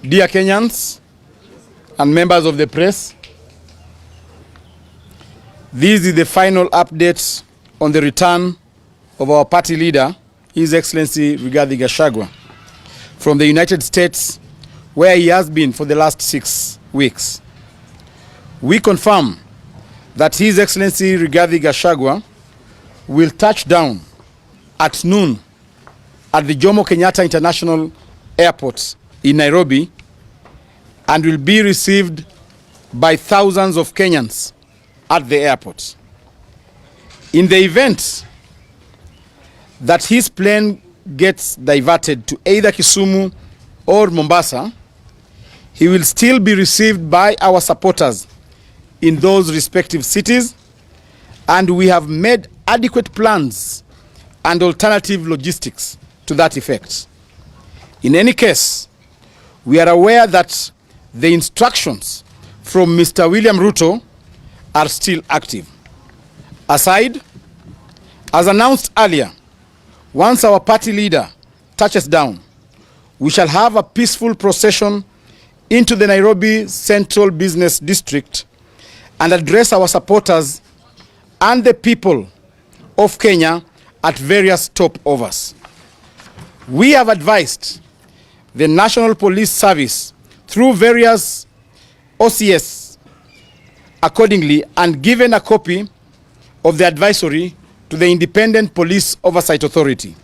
Dear Kenyans and members of the press, this is the final update on the return of our party leader, His Excellency Rigathi Gachagua, from the United States, where he has been for the last 6 weeks. We confirm that His Excellency Rigathi Gachagua will touch down at noon at the Jomo Kenyatta International Airport in Nairobi and will be received by thousands of Kenyans at the airport. In the event that his plane gets diverted to either Kisumu or Mombasa, he will still be received by our supporters in those respective cities, and we have made adequate plans and alternative logistics to that effect. In any case, we are aware that the instructions from Mr. William Ruto are still active. Aside, as announced earlier, once our party leader touches down, we shall have a peaceful procession into the Nairobi Central Business District and address our supporters and the people of Kenya at various stopovers. We have advised the National Police Service through various OCS accordingly and given a copy of the advisory to the Independent Police Oversight Authority.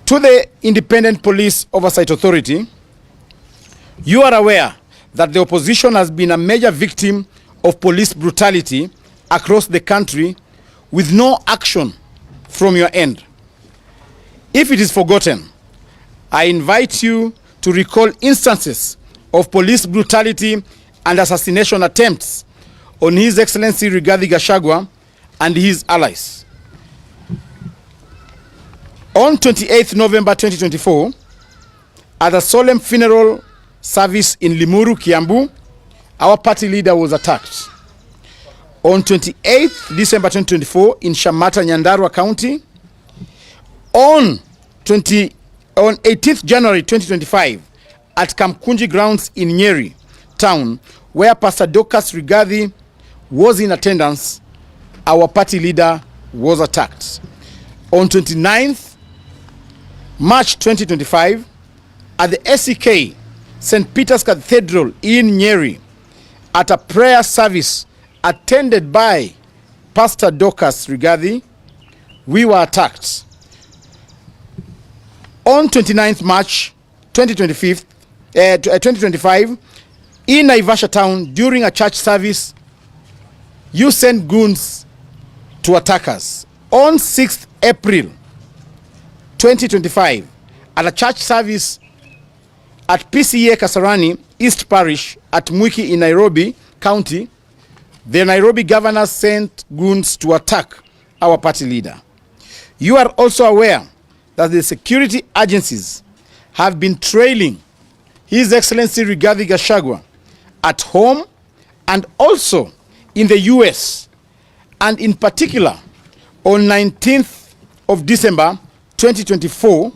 To the Independent Police Oversight Authority, you are aware that the opposition has been a major victim of police brutality across the country with no action from your end. If it is forgotten, I invite you to recall instances of police brutality and assassination attempts on His Excellency Rigathi Gachagua and his allies. On 28th November 2024, at a solemn funeral service in Limuru, Kiambu, our party leader was attacked. On 28th December 2024 in Shamata, Nyandarua County, on 18th January 2025 at Kamkunji grounds in Nyeri town, where Pastor Dorcas Rigathi was in attendance, our party leader was attacked. On 29th March 2025 at the SEK St. Peter's Cathedral in Nyeri, at a prayer service attended by Pastor Dorcas Rigathi, we were attacked. On 29th March 2025, in Naivasha town, during a church service, you sent goons to attack us. On 6th April 2025, at a church service at PCA Kasarani East Parish at Mwiki in Nairobi County, the Nairobi governor sent goons to attack our party leader. You are also aware that the security agencies have been trailing His Excellency Rigathi Gachagua at home and also in the US, and in particular on 19th of December 2024,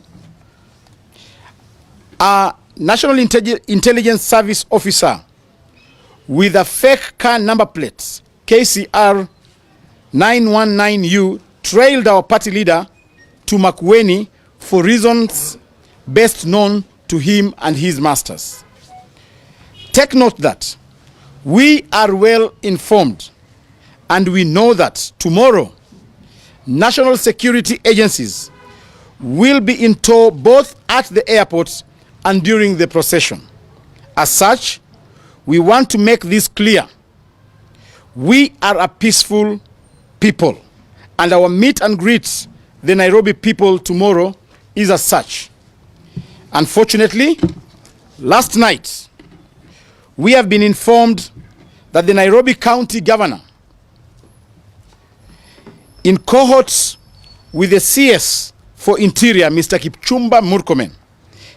a National Intelligence Service officer with a fake car number plate KCR 919U trailed our party leader to Makueni for reasons best known to him and his masters. Take note that we are well informed and we know that tomorrow national security agencies will be in tow both at the airport and during the procession. As such, we want to make this clear. We are a peaceful people, and our meet and greet the Nairobi people tomorrow is as such. Unfortunately, last night, we have been informed that the Nairobi County Governor, in cohorts with the CS for Interior, Mr. Kipchumba Murkomen,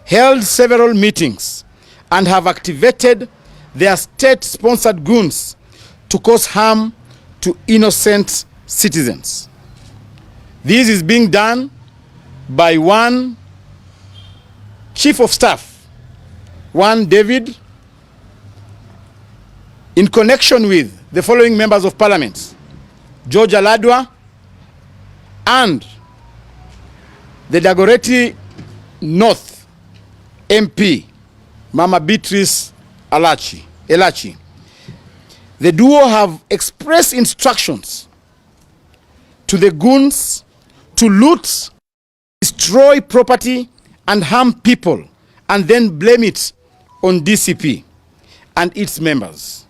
held several meetings and have activated their state-sponsored goons to cause harm to innocent citizens. This is being done by one chief of staff One, David, in connection with the following members of parliament: George Aladwa and the Dagoretti North MP, Mama Beatrice Elachi. The duo have expressed instructions to the goons to loot, destroy property, and harm people, and then blame it on DCP and its members.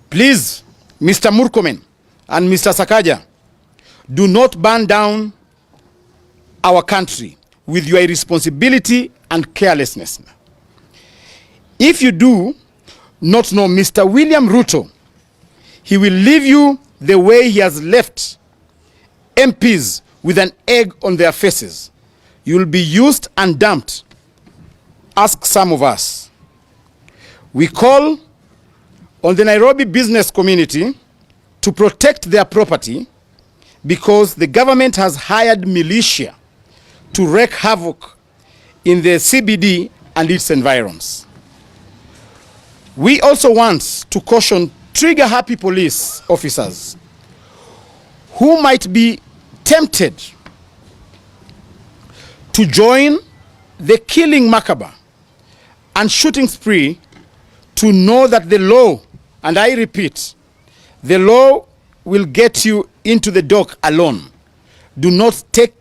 Please, Mr. Murkomen and Mr. Sakaja, do not burn down our country with your irresponsibility and carelessness. If you do not know Mr. William Ruto, he will leave you the way he has left MPs with an egg on their faces. You will be used and dumped. Ask some of us. We call on the Nairobi business community to protect their property because the government has hired militia to wreak havoc in the CBD and its environs. We also want to caution trigger-happy police officers who might be tempted to join the killing macabre and shooting spree to know that the law, and I repeat, the law will get you into the dock alone. Do not take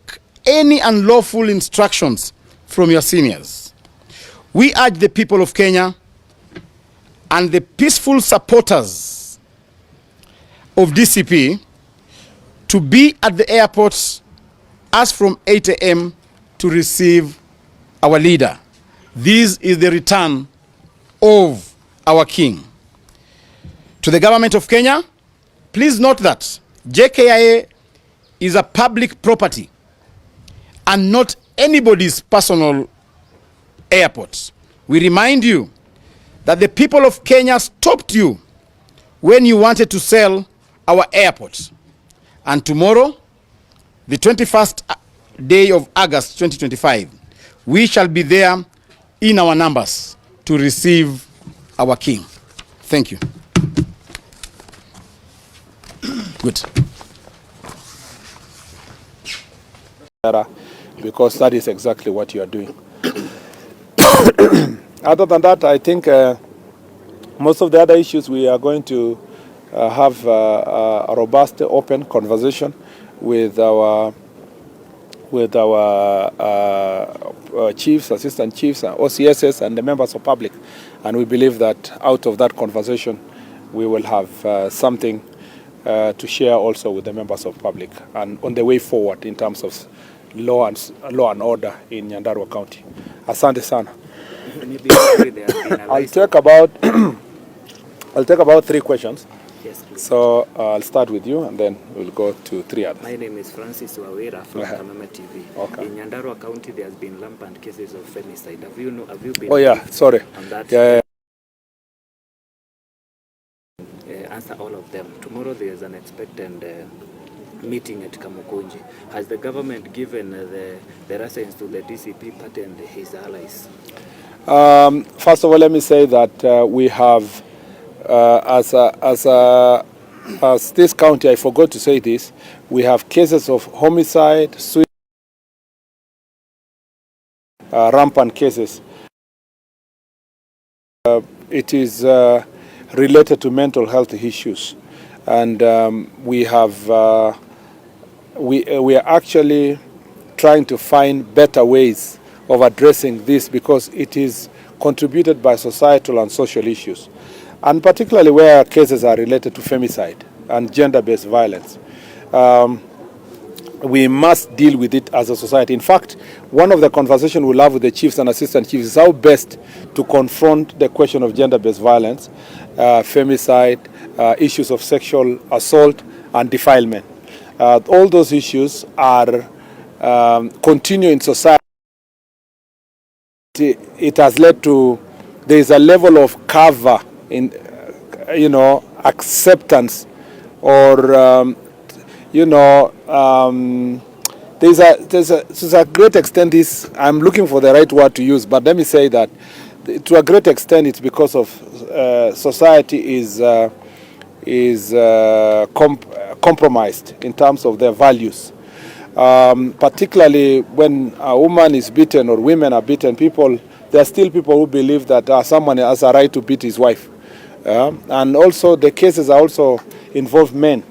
any unlawful instructions from your seniors. We urge the people of Kenya and the peaceful supporters of DCP to be at the airports as from 8 a.m. to receive our leader. This is the return of our king. To the government of Kenya, please note that JKIA is a public property and not anybody's personal airport. We remind you that the people of Kenya stopped you when you wanted to sell our airport. And tomorrow, the 21st day of August 2025, we shall be there in our numbers to receive our king. Thank you. Good. Because that is exactly what you are doing. Other than that, I think most of the other issues we are going to have a robust, open conversation with our chiefs, assistant chiefs, OCSs, and the members of public. And we believe that out of that conversation, we will have something to share also with the members of public and on the way forward in terms of law and order in Nyandarua County. Asante sana. I'll take about 3 questions. Yes, please. So I'll start with you and then we'll go to 3 others. My name is Francis Wawira from Kameme TV. Okay. In Nyandarua County, there has been rampant cases of femicide. Have you been? Oh yeah, sorry. On that? Yeah. Answer all of them. Tomorrow there is an expected meeting at Kamukunji. Has the government given the license to the DCP party and his allies? First of all, let me say that we have, as this county, I forgot to say this, we have cases of homicide, suicide, rampant cases. It is related to mental health issues, and we are actually trying to find better ways of addressing this because it is contributed by societal and social issues, and particularly where cases are related to femicide and gender-based violence. We must deal with it as a society. In fact, one of the conversations we'll have with the chiefs and assistant chiefs is how best to confront the question of gender-based violence, femicide, issues of sexual assault and defilement. All those issues are continue in society. It has led to, there is a level of cover in, acceptance or, there's a great extent I'm looking for the right word to use, but let me say that to a great extent, it's because of society is compromised in terms of their values. Particularly when a woman is beaten or women are beaten, there are still people who believe that someone has a right to beat his wife. And also the cases are also involve men.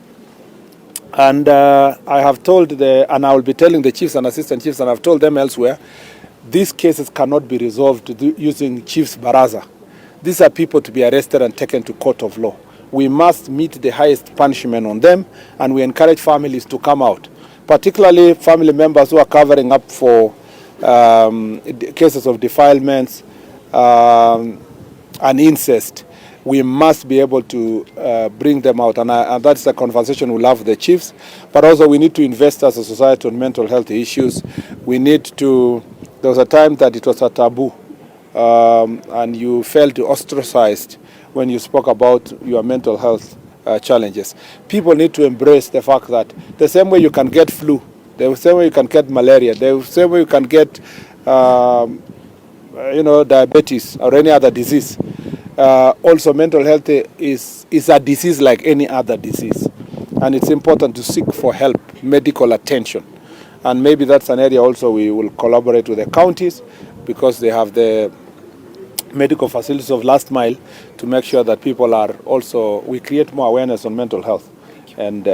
And I have told and I will be telling the chiefs and assistant chiefs, and I've told them elsewhere, these cases cannot be resolved using chiefs baraza. These are people to be arrested and taken to court of law. We must meet the highest punishment on them, and we encourage families to come out, particularly family members who are covering up for cases of defilements and incest. We must be able to bring them out, and that's a conversation we'll have with the chiefs. But also we need to invest as a society on mental health issues. There was a time that it was a taboo, and you felt ostracized when you spoke about your mental health challenges. People need to embrace the fact that the same way you can get flu, the same way you can get malaria, the same way you can get diabetes or any other disease, also mental health is a disease like any other disease, and it's important to seek for help, medical attention. And maybe that's an area also we will collaborate with the counties, because they have the medical facilities of last mile, to make sure that people we create more awareness on mental health and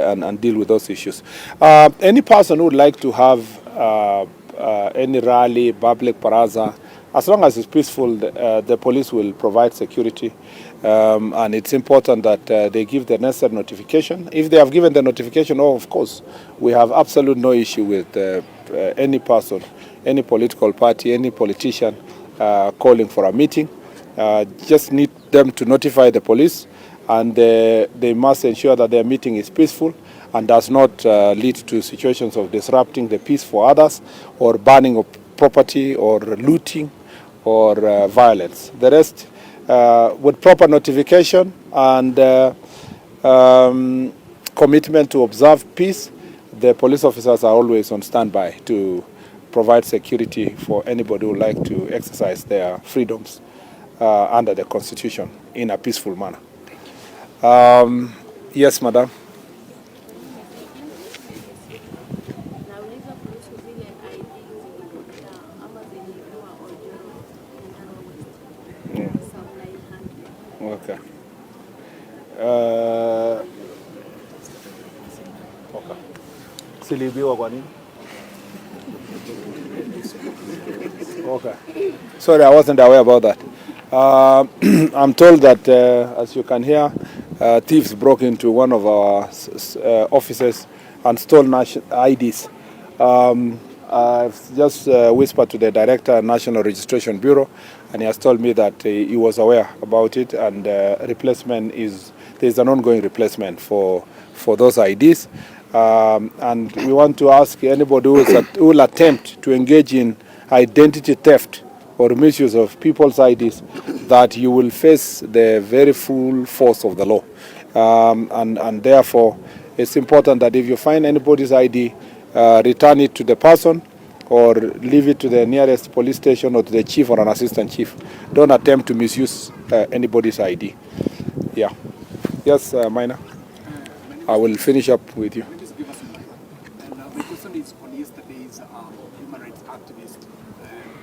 deal with those issues. Any person who would like to have any rally, public baraza, as long as it's peaceful, the police will provide security, and it's important that they give the necessary notification. If they have given the notification, of course, we have absolute no issue with any person, any political party, any politician calling for a meeting. Just need them to notify the police, and they must ensure that their meeting is peaceful and does not lead to situations of disrupting the peace for others, or burning of property, or looting, or violence. The rest, with proper notification and commitment to observe peace, the police officers are always on standby to provide security for anybody who would like to exercise their freedoms under the Constitution in a peaceful manner. Yes, madam. Okay. Okay. Silibiwa kwa nini? Okay. Sorry, I wasn't aware about that. I'm told that, as you can hear, thieves broke into one of our offices and stole national IDs. I've just whispered to the director, National Registration Bureau, and he has told me that he was aware about it, and there's an ongoing replacement for those IDs. And we want to ask anybody who will attempt to engage in identity theft or misuse of people's IDs, that you will face the very full force of the law. And therefore, it's important that if you find anybody's ID, return it to the person, or leave it to the nearest police station, or to the chief or an assistant chief. Don't attempt to misuse anybody's ID. Yeah. Yes, Minor. I will finish up with you. My question is on yesterday's human rights activist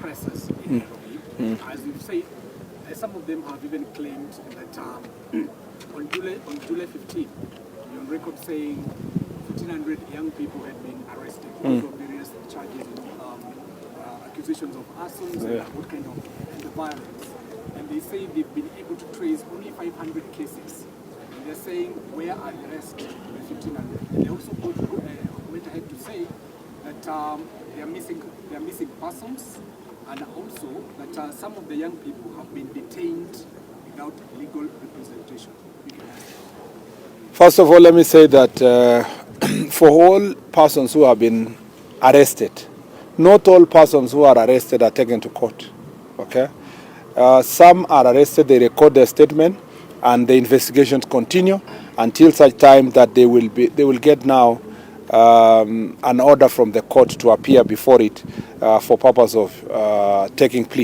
presses in Nairobi. As you've said, some of them have even claimed that on July 15, you're on record saying 1,500 young people had been arrested for various charges, accusations of arson, what kind of violence. And they say they've been able to trace only 500 cases. And they're saying, where are the rest of the 1,500? And they also went ahead to say that they are missing persons, and also that some of the young people have been detained without legal representation. First of all, let me say that for all persons who have been arrested, not all persons who are arrested are taken to court. Okay, some are arrested, they record their statement, and the investigations continue until such time that they will get now an order from the court to appear before it for purpose of taking plea.